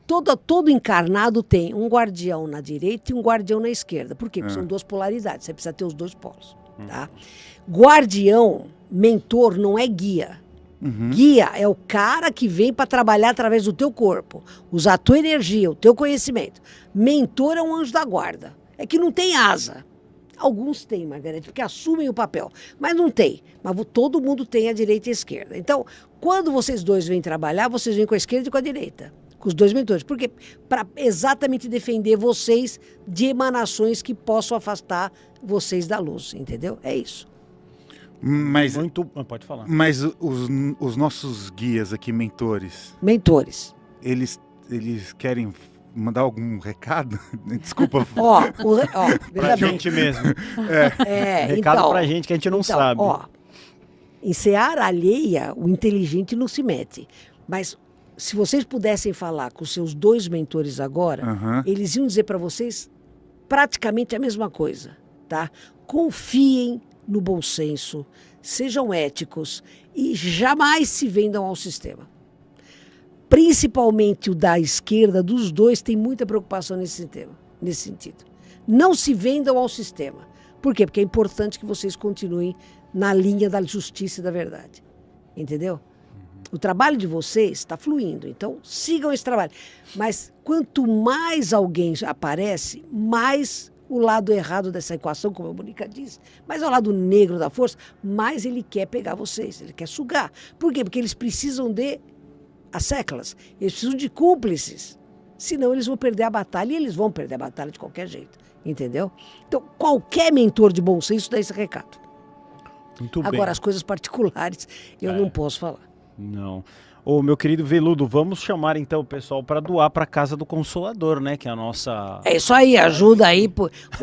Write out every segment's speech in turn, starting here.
Todo encarnado tem um guardião na direita e um guardião na esquerda. Por quê? Porque são duas polaridades, você precisa ter os dois polos. Tá? Guardião, mentor, não é guia. Guia é o cara que vem para trabalhar através do teu corpo, usar a tua energia, o teu conhecimento. Mentor é um anjo da guarda. É que não tem asa. Alguns têm, Margarete, porque assumem o papel. Mas não tem. Mas todo mundo tem a direita e a esquerda. Então, quando vocês dois vêm trabalhar, vocês vêm com a esquerda e com a direita. Com os dois mentores. Por quê? Para exatamente defender vocês de emanações que possam afastar vocês da luz. Entendeu? É isso. Mas, pode falar. Mas os nossos guias aqui, mentores... Mentores. Eles querem mandar algum recado? Desculpa. Pra gente mesmo. Recado então, pra gente que a gente não sabe. Em seara alheia, o inteligente não se mete. Mas se vocês pudessem falar com seus dois mentores agora, eles iam dizer para vocês praticamente a mesma coisa, tá? Confiem no bom senso, sejam éticos e jamais se vendam ao sistema. Principalmente o da esquerda, dos dois, tem muita preocupação nesse sentido. Não se vendam ao sistema. Por quê? Porque é importante que vocês continuem na linha da justiça e da verdade. Entendeu? O trabalho de vocês está fluindo, então sigam esse trabalho. Mas quanto mais alguém aparece, mais o lado errado dessa equação, como a Mônica disse, mais ao lado negro da força, mais ele quer pegar vocês, ele quer sugar. Por quê? Porque eles precisam de as séculas, eles precisam de cúmplices. Senão eles vão perder a batalha, e eles vão perder a batalha de qualquer jeito. Entendeu? Então, qualquer mentor de bom senso dá esse recado. Muito bem. Agora, as coisas particulares, eu não posso falar. Não. Ô, meu querido Veludo, vamos chamar então o pessoal para doar para a Casa do Consolador, né? Que é a nossa... É isso aí, ajuda aí.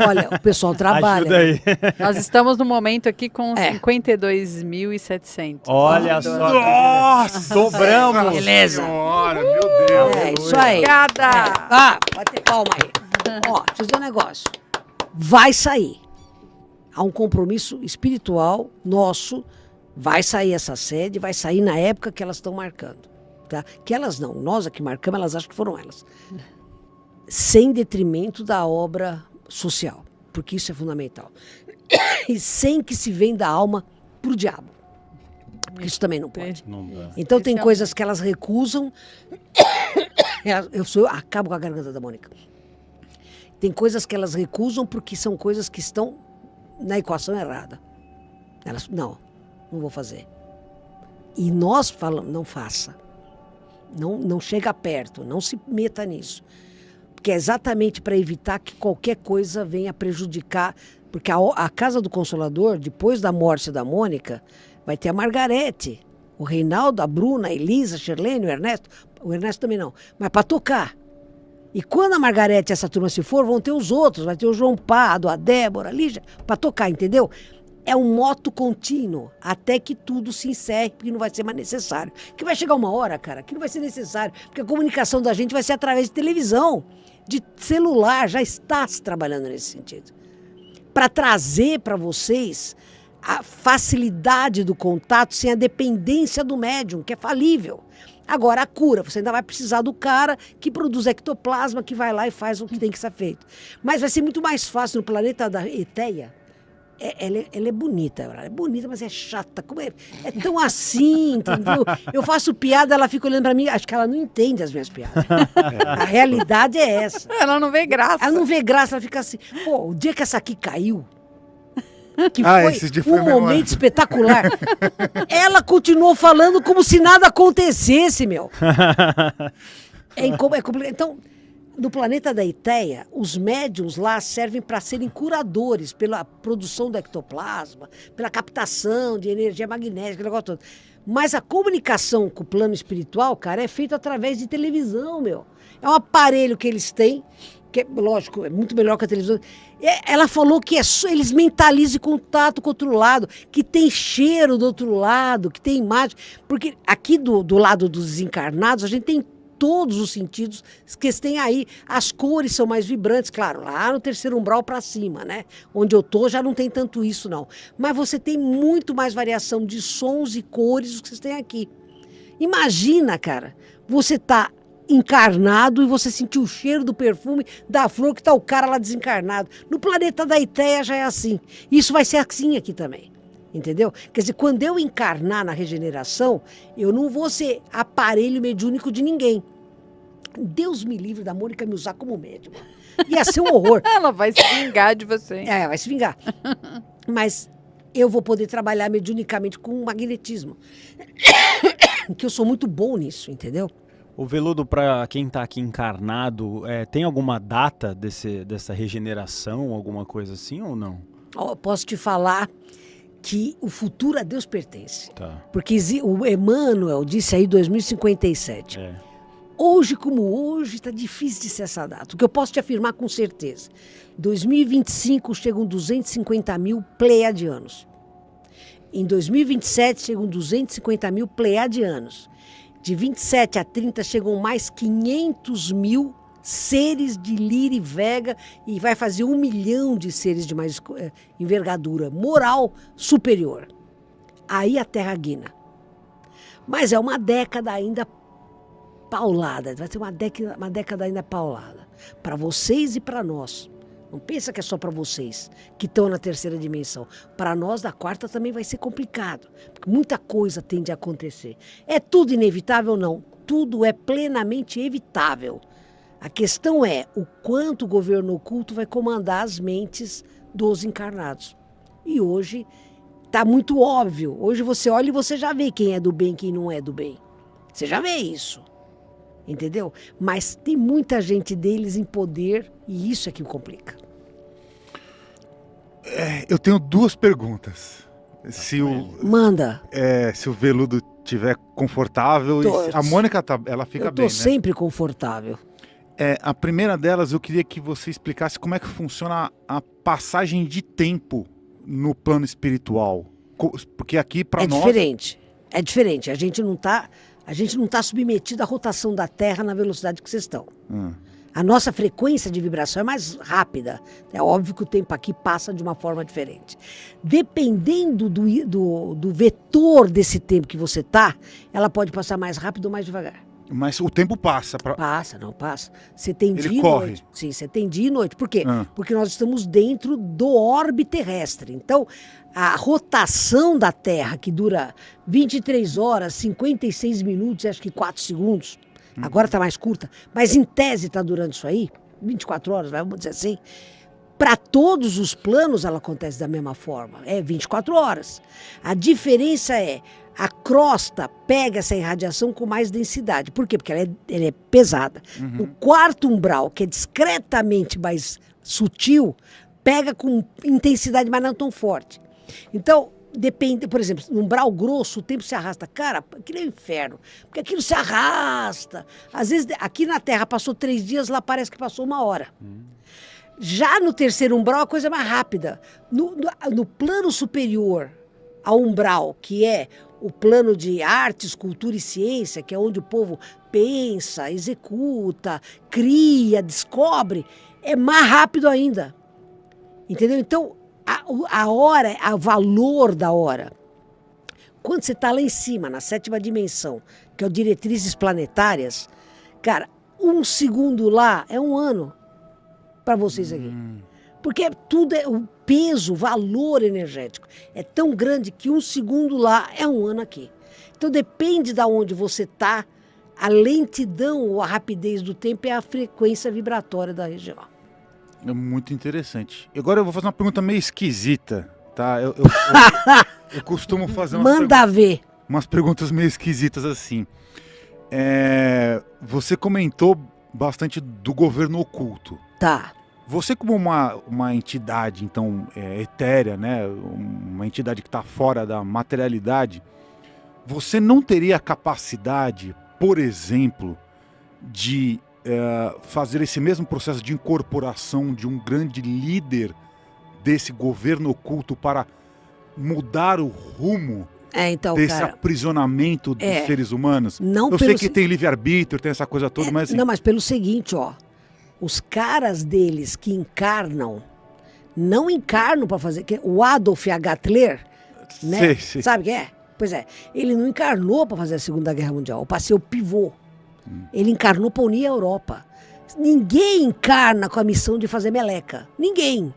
Olha, o pessoal trabalha. Ajuda aí. Nós estamos no momento aqui com 52.700. Olha só. Nossa! Dobramos. Beleza. Senhora, meu Deus. É isso aí. Obrigada. Pode ter calma aí. Deixa eu dizer um negócio. Vai sair. Há um compromisso espiritual nosso. Vai sair essa sede, vai sair na época que elas estão marcando. Tá? Que elas não, nós aqui marcamos, elas acham que foram elas. Sem detrimento da obra social, porque isso é fundamental. E sem que se venda a alma pro diabo. Porque isso também não pode. Não dá. Então tem coisas que elas recusam. Eu acabo com a garganta da Mônica. Tem coisas que elas recusam porque são coisas que estão na equação errada. Elas, não vou fazer. E nós falamos, não faça. Não chega perto, não se meta nisso. Porque é exatamente para evitar que qualquer coisa venha prejudicar. Porque a Casa do Consolador, depois da morte da Mônica, vai ter a Margarete, o Reinaldo, a Bruna, a Elisa, a Shirlene, o Ernesto. O Ernesto também não. Mas para tocar. E quando a Margarete e essa turma se for, vão ter os outros. Vai ter o João Pado, a Débora, a Lígia, para tocar, entendeu? É um moto contínuo, até que tudo se encerre, porque não vai ser mais necessário. Que vai chegar uma hora, cara, que não vai ser necessário, porque a comunicação da gente vai ser através de televisão, de celular, já está se trabalhando nesse sentido. Para trazer para vocês a facilidade do contato sem a dependência do médium, que é falível. Agora, a cura, você ainda vai precisar do cara que produz ectoplasma, que vai lá e faz o que tem que ser feito. Mas vai ser muito mais fácil no planeta da Eteia. Ela é bonita, mas é chata. Como é tão assim, entendeu? Eu faço piada, ela fica olhando pra mim, acho que ela não entende as minhas piadas. A realidade é essa. Ela não vê graça. Ela não vê graça, ela fica assim. Pô, o dia que essa aqui caiu, que foi um momento espetacular, ela continuou falando como se nada acontecesse, meu. É complicado. Então... No planeta da Eteia, os médiuns lá servem para serem curadores pela produção do ectoplasma, pela captação de energia magnética, aquele negócio todo. Mas a comunicação com o plano espiritual, cara, é feita através de televisão, meu. É um aparelho que eles têm, que é, lógico, é muito melhor que a televisão. Ela falou que eles mentalizam contato com o outro lado, que tem cheiro do outro lado, que tem imagem. Porque aqui do lado dos desencarnados, a gente tem todos os sentidos que têm aí. As cores são mais vibrantes, claro, lá no terceiro umbral para cima, né? Onde eu tô já não tem tanto isso, não. Mas você tem muito mais variação de sons e cores do que vocês têm aqui. Imagina, cara, você tá encarnado e você sentir o cheiro do perfume da flor que tá o cara lá desencarnado. No planeta da Ideia já é assim. Isso vai ser assim aqui também. Entendeu? Quer dizer, quando eu encarnar na regeneração, eu não vou ser aparelho mediúnico de ninguém. Deus me livre da Mônica me usar como médium. Ia ser um horror. Ela vai se vingar de você. É, vai se vingar. Mas eu vou poder trabalhar mediunicamente com magnetismo. Que eu sou muito bom nisso, entendeu? O Veludo, para quem está aqui encarnado, tem alguma data dessa regeneração, alguma coisa assim ou não? Eu posso te falar que o futuro a Deus pertence. Tá. Porque o Emmanuel disse aí 2057. Hoje como hoje, está difícil de ser essa data. O que eu posso te afirmar com certeza. 2025 chegam 250 mil pleiadianos. Em 2027 chegam 250 mil pleiadianos. De 27 a 30 chegam mais 500 mil seres de Lira e Vega e vai fazer 1 milhão de seres de mais envergadura moral superior. Aí a Terra guina. Mas é uma década ainda paulada, vai ser uma década ainda paulada. Para vocês e para nós. Não pensa que é só para vocês que estão na terceira dimensão. Para nós da quarta também vai ser complicado. Porque muita coisa tende a acontecer. É tudo inevitável? Não. Tudo é plenamente evitável. A questão é o quanto o governo oculto vai comandar as mentes dos encarnados. E hoje está muito óbvio. Hoje você olha e você já vê quem é do bem e quem não é do bem. Você já vê isso. Entendeu? Mas tem muita gente deles em poder e isso é que complica. Eu tenho 2 perguntas. Manda. Se o Veludo estiver confortável, a Mônica ela fica bem, né? Eu tô sempre confortável. A primeira delas, eu queria que você explicasse como é que funciona a passagem de tempo no plano espiritual. Porque aqui para nós... É diferente. A gente não tá submetido à rotação da Terra na velocidade que vocês estão. A nossa frequência de vibração é mais rápida. É óbvio que o tempo aqui passa de uma forma diferente. Dependendo do vetor desse tempo que você tá, ela pode passar mais rápido ou mais devagar. Mas o tempo passa. Passa. Você tem dia e corre. Noite. Sim, você tem dia e noite. Por quê? Porque nós estamos dentro do orbe terrestre. Então, a rotação da Terra, que dura 23 horas, 56 minutos, acho que 4 segundos, agora está mais curta, mas em tese está durando isso aí, 24 horas, vamos dizer assim. Para todos os planos ela acontece da mesma forma, é 24 horas. A diferença é, a crosta pega essa irradiação com mais densidade. Por quê? Porque ela é pesada. O quarto umbral, que é discretamente mais sutil, pega com intensidade, mas não tão forte. Então, depende, por exemplo, no umbral grosso, o tempo se arrasta. Cara, aquilo é um inferno, porque aquilo se arrasta. Às vezes, aqui na Terra passou 3 dias, lá parece que passou 1 hora. Já no terceiro umbral, a coisa é mais rápida. No plano superior ao umbral, que é o plano de artes, cultura e ciência, que é onde o povo pensa, executa, cria, descobre, é mais rápido ainda. Entendeu? Então, a hora, o valor da hora. Quando você está lá em cima, na 7ª dimensão, que é o diretrizes planetárias, cara, 1 segundo lá é 1 ano para vocês aqui. Porque tudo é o peso, o valor energético é tão grande que 1 segundo lá é 1 ano aqui. Então depende de onde você está, a lentidão ou a rapidez do tempo é a frequência vibratória da região. É muito interessante. Agora eu vou fazer uma pergunta meio esquisita, tá? Eu costumo fazer umas perguntas meio esquisitas assim. Você comentou bastante do governo oculto. Tá. Você como uma entidade, então, etérea, né? Uma entidade que está fora da materialidade, você não teria a capacidade, por exemplo, de fazer esse mesmo processo de incorporação de um grande líder desse governo oculto para mudar o rumo então, desse cara, aprisionamento dos seres humanos? Não eu sei que tem livre-arbítrio, tem essa coisa toda, mas... Não, mas pelo seguinte, ó. Os caras deles que encarnam, não encarnam para fazer... O Adolf Hitler, né? Sei. Sabe quem é? Pois é, ele não encarnou para fazer a Segunda Guerra Mundial, para ser o pivô. Ele encarnou para unir a Europa. Ninguém encarna com a missão de fazer meleca. Ninguém.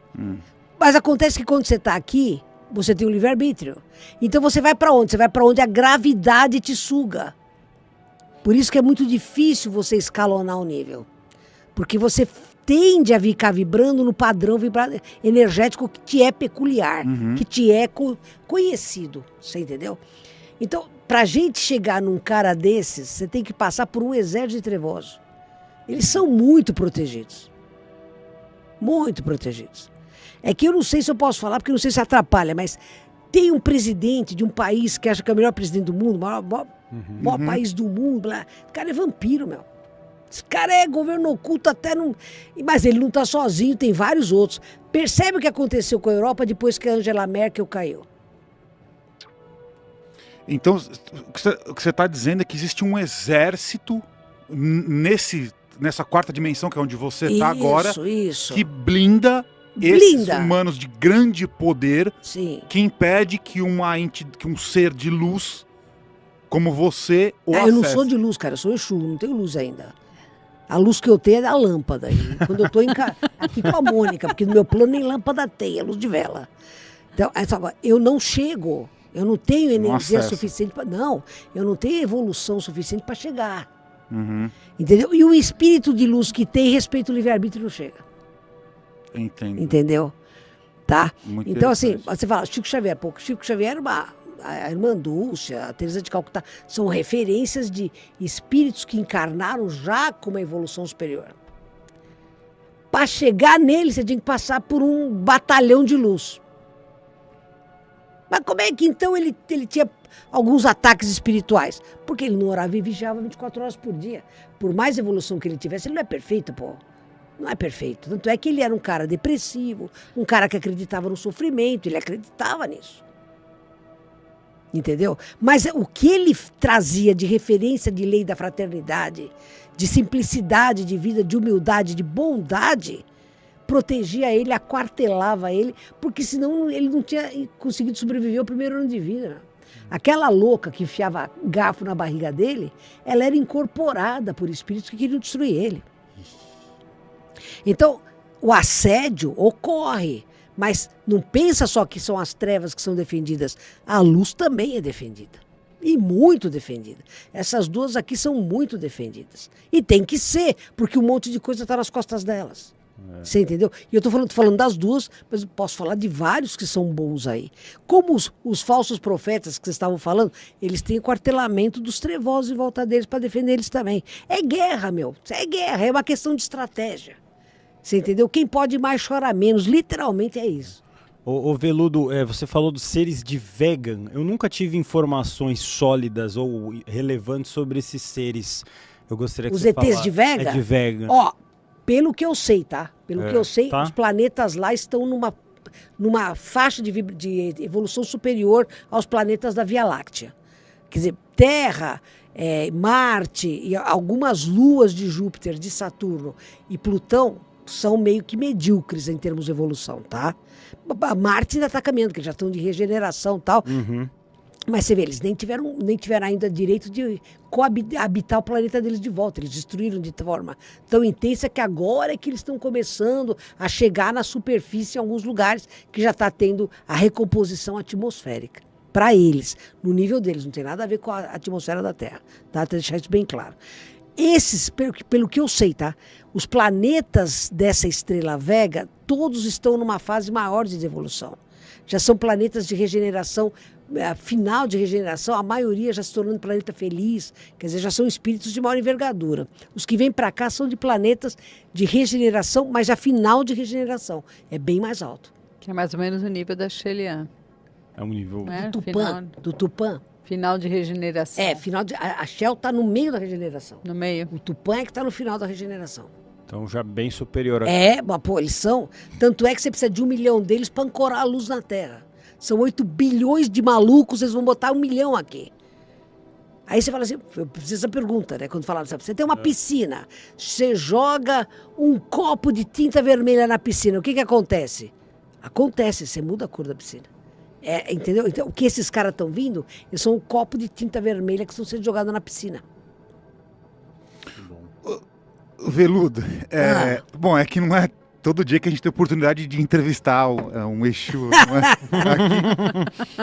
Mas acontece que quando você está aqui, você tem um livre-arbítrio. Então você vai para onde? Você vai para onde a gravidade te suga. Por isso que é muito difícil você escalonar o nível. Porque você tende a ficar vibrando no padrão energético que te é peculiar, que te é conhecido. Você entendeu? Então, pra gente chegar num cara desses, você tem que passar por um exército de trevosos. Eles são muito protegidos. Muito protegidos. É que eu não sei se eu posso falar, porque eu não sei se atrapalha, mas tem um presidente de um país que acha que é o melhor presidente do mundo, o maior país do mundo, blá. O cara é vampiro, meu. Esse cara é governo oculto até não... Mas ele não está sozinho, tem vários outros. Percebe o que aconteceu com a Europa depois que a Angela Merkel caiu? Então, o que você está dizendo é que existe um exército nessa quarta dimensão, que é onde você está agora, que blinda esses humanos de grande poder, que impede que um ser de luz como você o acesse. Eu não sou de luz, cara, eu sou Exu, não tenho luz ainda. A luz que eu tenho é da lâmpada. E quando eu estou aqui com a Mônica, porque no meu plano nem lâmpada tem, é luz de vela. Então, eu não chego, eu não tenho energia suficiente para... Não, eu não tenho evolução suficiente para chegar. Entendeu? E o espírito de luz que tem respeito ao livre-arbítrio não chega. Entendo. Entendeu? Tá? Muito então, assim, você fala, Chico Xavier, Chico Xavier era a irmã Dulce, a Teresa de Calcutá, são referências de espíritos que encarnaram já com uma evolução superior. Para chegar nele, você tinha que passar por um batalhão de luz. Mas como é que então ele tinha alguns ataques espirituais? Porque ele não orava e vigiava 24 horas por dia. Por mais evolução que ele tivesse, ele não é perfeito, pô. Não é perfeito. Tanto é que ele era um cara depressivo, um cara que acreditava no sofrimento, ele acreditava nisso. Entendeu? Mas o que ele trazia de referência de lei da fraternidade, de simplicidade de vida, de humildade, de bondade, protegia ele, aquartelava ele, porque senão ele não tinha conseguido sobreviver ao primeiro ano de vida. Aquela louca que enfiava garfo na barriga dele, ela era incorporada por espíritos que queriam destruir ele. Então, o assédio ocorre. Mas não pensa só que são as trevas que são defendidas. A luz também é defendida. E muito defendida. Essas duas aqui são muito defendidas. E tem que ser, porque um monte de coisa está nas costas delas. Você entendeu? E eu estou falando das duas, mas eu posso falar de vários que são bons aí. Como os falsos profetas que vocês estavam falando, eles têm quartelamento dos trevosos em volta deles para defender eles também. É guerra, meu. É guerra, é uma questão de estratégia. Você entendeu? Quem pode mais chora menos. Literalmente é isso. Ô Veludo, você falou dos seres de Vegan. Eu nunca tive informações sólidas ou relevantes sobre esses seres. Eu gostaria que você falasse. Os ETs de Vega? É de Vegan. Ó, pelo que eu sei, tá? Pelo que eu sei, os planetas lá estão numa faixa de evolução superior aos planetas da Via Láctea. Quer dizer, Terra, Marte e algumas luas de Júpiter, de Saturno e Plutão são meio que medíocres em termos de evolução, tá? Marte ainda está caminhando, que já estão de regeneração e tal. Mas você vê, eles nem tiveram ainda direito de habitar o planeta deles de volta. Eles destruíram de forma tão intensa que agora é que eles estão começando a chegar na superfície em alguns lugares que já está tendo a recomposição atmosférica. Para eles, no nível deles, não tem nada a ver com a atmosfera da Terra, tá? Para deixar isso bem claro. Esses, pelo que eu sei, tá? Os planetas dessa estrela Vega, todos estão numa fase maior de evolução. Já são planetas de regeneração, final de regeneração, a maioria já se tornando planeta feliz, quer dizer, já são espíritos de maior envergadura. Os que vêm para cá são de planetas de regeneração, mas já final de regeneração. É bem mais alto. Que é mais ou menos o nível da Shelian. É um nível... Do Tupã. Final de regeneração. A Shell está no meio da regeneração. No meio. O Tupã é que está no final da regeneração. Então já bem superior. Mas pô, eles são. Tanto é que você precisa de 1 milhão deles para ancorar a luz na Terra. São 8 bilhões de malucos, eles vão botar 1 milhão aqui. Aí você fala assim, eu preciso dessa pergunta, né? Quando falaram, você tem uma piscina, você joga um copo de tinta vermelha na piscina, o que acontece? Acontece, você muda a cor da piscina. Entendeu? Então, o que esses caras estão vindo, eles são um copo de tinta vermelha que estão sendo jogados na piscina. Veludo, bom, é que não é todo dia que a gente tem a oportunidade de entrevistar um Exu. Não é?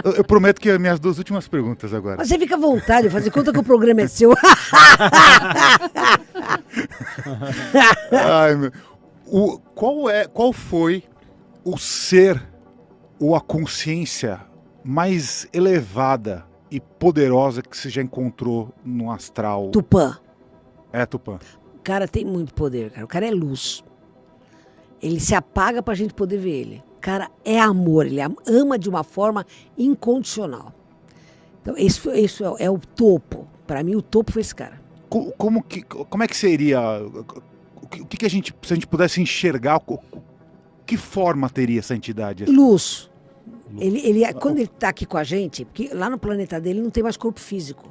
Aqui, eu prometo que as minhas 2 últimas perguntas agora. Mas você fica à vontade, fazer conta que o programa é seu. Ai, meu. Qual foi o ser ou a consciência mais elevada e poderosa que você já encontrou no astral? Tupã. É, Tupã. O cara tem muito poder, cara. O cara é luz. Ele se apaga pra gente poder ver ele. O cara é amor, ele ama de uma forma incondicional. Então, isso é o topo. Pra mim, o topo foi esse cara. Como é que seria? O que a gente, se a gente pudesse enxergar, que forma teria essa entidade? Luz. Quando ele tá aqui com a gente, porque lá no planeta dele não tem mais corpo físico.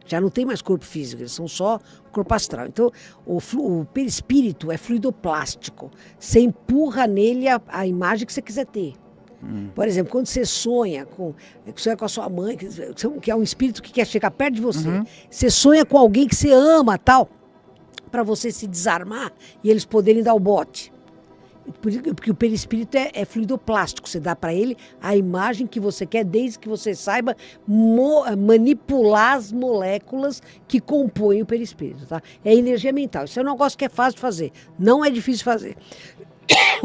Já não tem mais corpo físico, eles são só corpo astral. Então, o perispírito é fluidoplástico. Você empurra nele a imagem que você quiser ter. Por exemplo, quando você sonha com a sua mãe, que é um espírito que quer chegar perto de você, você sonha com alguém que você ama, tal, para você se desarmar e eles poderem dar o bote. Porque o perispírito é fluidoplástico, você dá para ele a imagem que você quer, desde que você saiba manipular as moléculas que compõem o perispírito, tá? É energia mental, isso é um negócio que é fácil de fazer, não é difícil de fazer.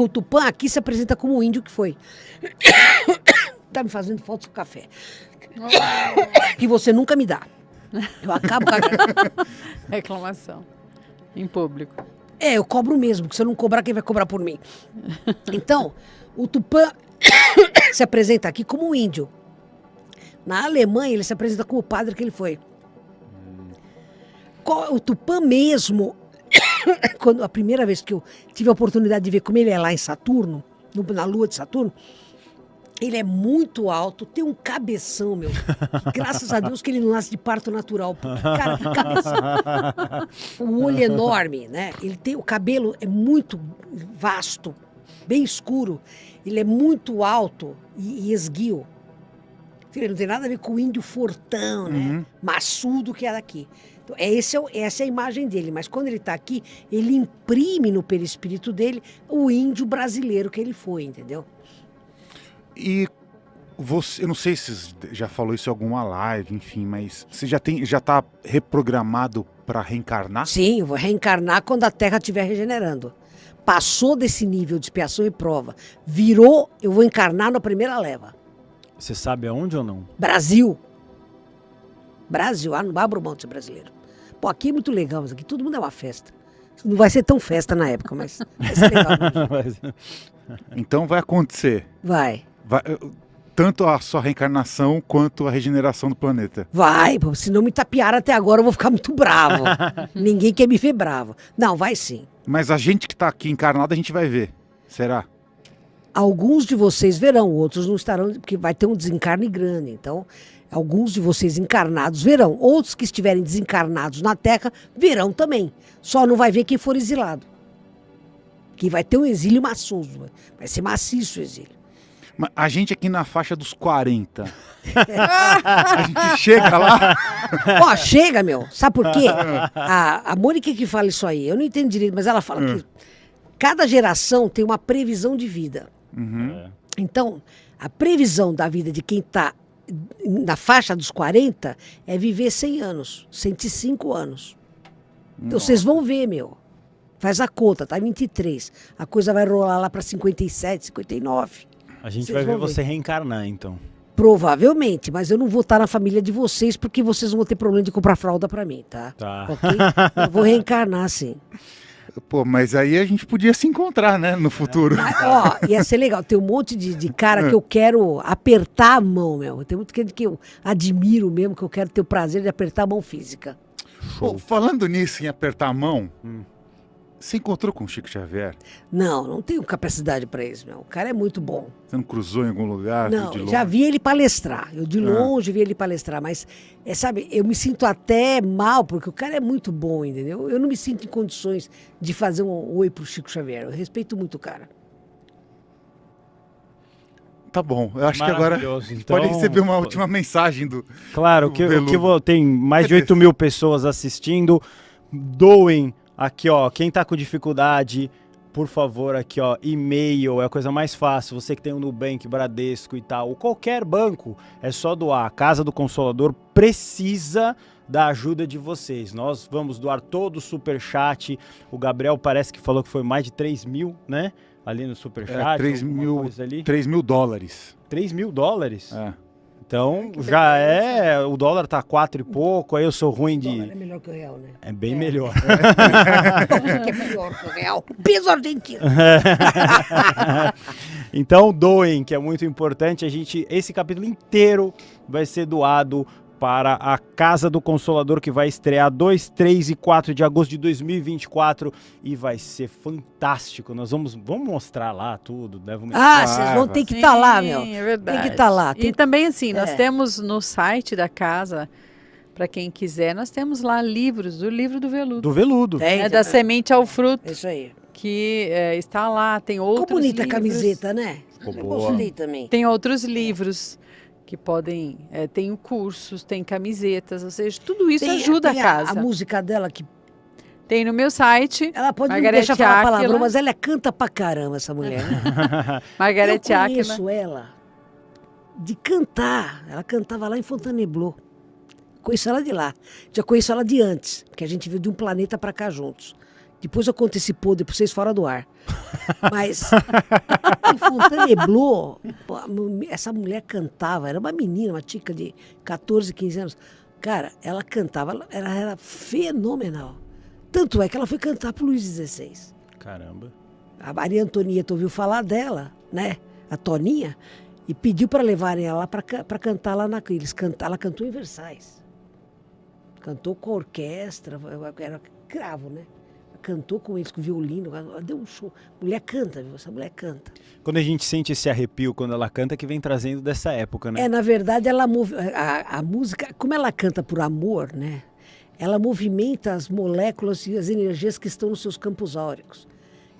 O Tupã aqui se apresenta como o índio que foi. Tá me fazendo falta o café. Que você nunca me dá. Eu acabo com a reclamação em público. Eu cobro mesmo, porque se eu não cobrar, quem vai cobrar por mim? Então, o Tupã se apresenta aqui como um índio. Na Alemanha, ele se apresenta como o padre que ele foi. O Tupã mesmo, quando a primeira vez que eu tive a oportunidade de ver como ele é lá em Saturno, na lua de Saturno, ele é muito alto, tem um cabeção, meu. Graças a Deus que ele não nasce de parto natural. Porque, cara, que cabeção. O olho é enorme, né? O cabelo é muito vasto, bem escuro. Ele é muito alto e esguio. Ele não tem nada a ver com o índio fortão, né? Maçudo que é daqui. Então, essa é a imagem dele. Mas quando ele está aqui, ele imprime no perispírito dele o índio brasileiro que ele foi, entendeu? E você, eu não sei se já falou isso em alguma live, enfim, mas você já está reprogramado para reencarnar? Sim, eu vou reencarnar quando a Terra estiver regenerando. Passou desse nível de expiação e prova, virou, eu vou encarnar na primeira leva. Você sabe aonde ou não? Brasil, não vai abrir mão de ser brasileiro. Pô, aqui é muito legal, mas aqui todo mundo é uma festa. Não vai ser tão festa na época, mas vai ser legal. Então vai acontecer. Vai. Tanto a sua reencarnação quanto a regeneração do planeta. Vai, se não me tapearam até agora eu vou ficar muito bravo. Ninguém quer me ver bravo. Não, vai sim. Mas a gente que está aqui encarnado, a gente vai ver. Será? Alguns de vocês verão, outros não estarão, porque vai ter um desencarne grande. Então, alguns de vocês encarnados verão. Outros que estiverem desencarnados na Terra verão também. Só não vai ver quem for exilado. Que vai ter um exílio maçoso. Vai ser maciço o exílio. A gente aqui na faixa dos 40. A gente chega lá. Ó, chega, meu. Sabe por quê? A Mônica que fala isso aí, eu não entendo direito, mas ela fala que cada geração tem uma previsão de vida. Então, a previsão da vida de quem está na faixa dos 40 é viver 100 anos, 105 anos. Então, vocês vão ver, meu. Faz a conta, tá em 23. A coisa vai rolar lá para 57, 59. A gente vai ver você reencarnar, então. Provavelmente, mas eu não vou estar na família de vocês porque vocês vão ter problema de comprar fralda para mim, tá? Tá. Ok? Eu vou reencarnar, sim. Pô, mas aí a gente podia se encontrar, né, no futuro. Mas, ó, ia ser legal. Tem um monte de cara que eu quero apertar a mão, meu. Tem muito gente que eu admiro mesmo, que eu quero ter o prazer de apertar a mão física. Pô, falando nisso, em apertar a mão... Você encontrou com o Chico Xavier? Não tenho capacidade para isso, meu. O cara é muito bom. Você não cruzou em algum lugar? Não, já vi ele palestrar. Eu de longe vi ele palestrar, mas, sabe, eu me sinto até mal, porque o cara é muito bom, entendeu? Eu não me sinto em condições de fazer um oi pro Chico Xavier. Eu respeito muito o cara. Tá bom, eu acho que agora então, pode receber uma última mensagem do... Claro, tem mais de 8 mil pessoas assistindo. Doem Aqui, ó, quem tá com dificuldade, por favor, aqui, ó, e-mail é a coisa mais fácil. Você que tem o Nubank, Bradesco e tal, qualquer banco, é só doar. A Casa do Consolador precisa da ajuda de vocês. Nós vamos doar todo o superchat. O Gabriel parece que falou que foi mais de 3 mil, né? Ali no superchat. 3 mil dólares. 3 mil dólares? É. Então, já é... O dólar tá 4 e pouco, aí eu sou ruim de... O dólar é melhor que o real, né? É bem melhor. O que é pior que o real? O peso argentino. Então, doem, que é muito importante. Esse capítulo inteiro vai ser doado para a Casa do Consolador, que vai estrear 2, 3 e 4 de agosto de 2024 e vai ser fantástico. Nós vamos mostrar lá tudo, né? Vocês vão ter que estar lá, meu. É verdade. Tem que estar lá. E também assim, nós temos no site da casa, para quem quiser, nós temos lá livros, o livro do veludo. Do veludo. Da semente ao fruto. Isso aí. Que está lá, tem outros livros. Ficou bonita a camiseta, né? Ficou Eu boa. gostei também. Tem outros livros que podem, tem cursos, tem camisetas, ou seja, tudo isso ajuda a casa. A música dela que... Tem no meu site. Ela pode Margareth não deixar falar Áquila. palavrão, mas ela canta pra caramba, essa mulher, né? Margareth Eu Áquila. conheço ela de cantar. Ela cantava lá em Fontainebleau. Conheço ela de lá. Já conheço ela de antes, porque a gente veio de um planeta pra cá juntos. Depois eu conto esse podre pra vocês fora do ar. Mas em Fontainebleau, essa mulher cantava, era uma menina, uma tica de 14, 15 anos. Cara, ela cantava, ela era fenomenal. Tanto é que ela foi cantar pro Luís XVI. Caramba. A Maria Antonieta ouviu falar dela, né? A Toninha, e pediu para levarem ela lá para cantar lá ela cantou em Versailles. Cantou com a orquestra, era cravo, né? Cantou com eles, com violino, ela deu um show. Mulher canta, viu? Essa mulher canta. Quando a gente sente esse arrepio quando ela canta, que vem trazendo dessa época, né? Na verdade, ela a música, como ela canta por amor, né? Ela movimenta as moléculas e as energias que estão nos seus campos áuricos.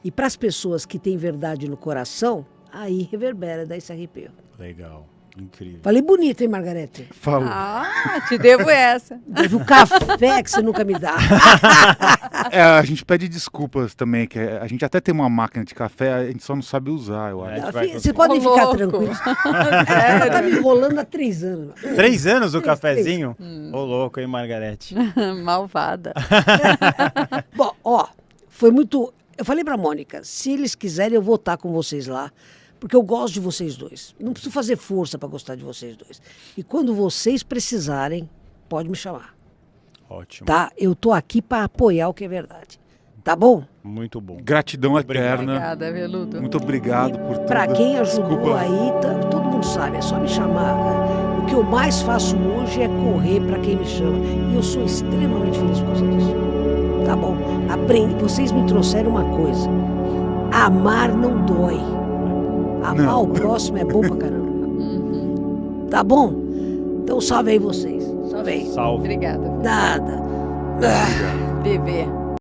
E para as pessoas que têm verdade no coração, aí reverbera, daí se arrepio. Legal. Incrível. Falei bonito, hein, Margarete? Falou. Te devo essa. Teve o café que você nunca me dá. A gente pede desculpas também, que a gente até tem uma máquina de café, a gente só não sabe usar, eu acho. Você pode ficar tranquilo. Ela tá me enrolando há 3 anos. 3 anos o cafezinho? Ô, louco, hein, Margarete? Malvada. Bom, foi muito... Eu falei pra Mônica, se eles quiserem eu vou estar com vocês lá, porque eu gosto de vocês dois. Não preciso fazer força para gostar de vocês dois. E quando vocês precisarem, pode me chamar. Ótimo. Tá? Eu tô aqui para apoiar o que é verdade. Tá bom? Muito bom. Gratidão eterna. Obrigada, Veludo. Muito obrigado por tudo. Para quem ajudou Desculpa. aí, todo mundo sabe, é só me chamar. O que eu mais faço hoje é correr para quem me chama. E eu sou extremamente feliz por causa disso. Tá bom? Aprende. Vocês me trouxeram uma coisa. Amar não dói. Amar o próximo é bom pra caramba. Tá bom? Então salve aí vocês. Salve aí. Salve. Obrigada. Nada. Bebê.